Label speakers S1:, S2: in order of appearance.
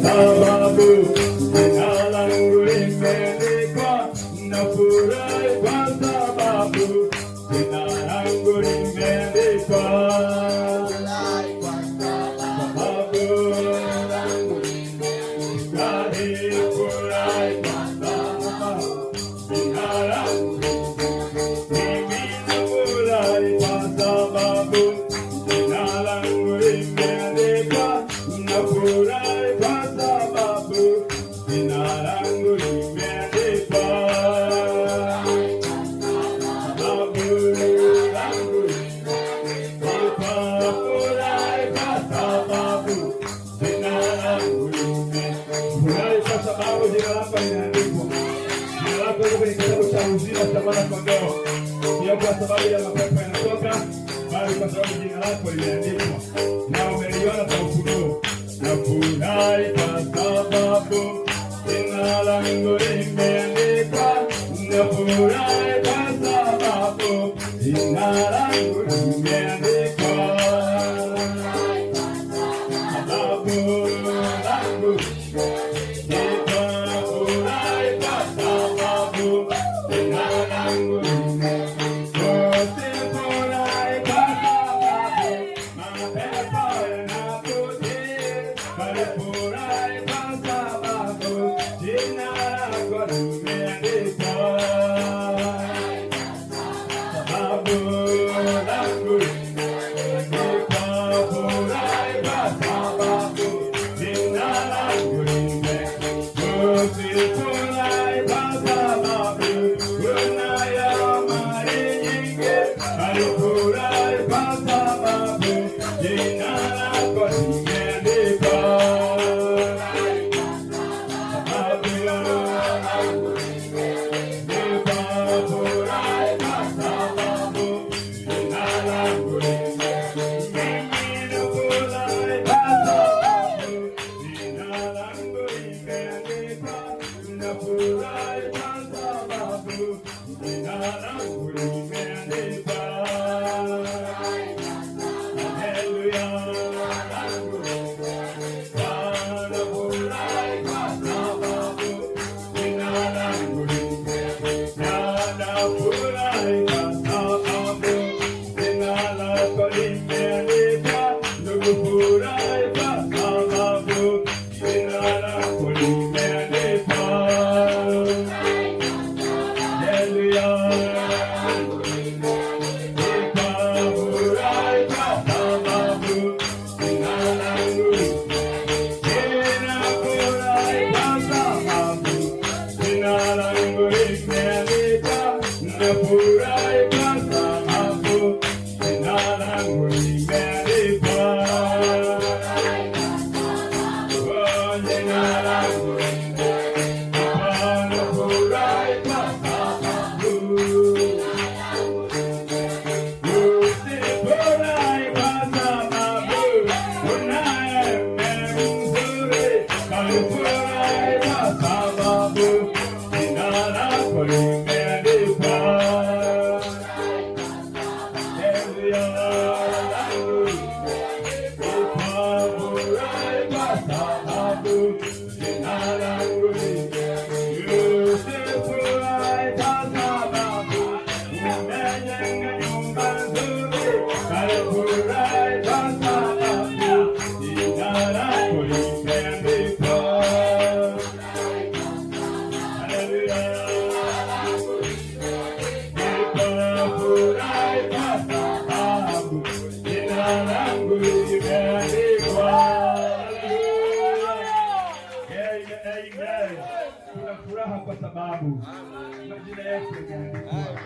S1: sababu jina langu limeandikwa. Nafurahi kwa sababu jina langu limeandikwa. Sio kwa sababu ya mapepo yanatoka, bali kwa sababu jina lako limeandikwa na umeliona kwa ufunuo. Nafurahi kwa sababu jina langu limeandikwa. Nafurahi kwa sababu jina langu limeandikwa. Tuna furaha kwa sababu majina yetu yameandikwa.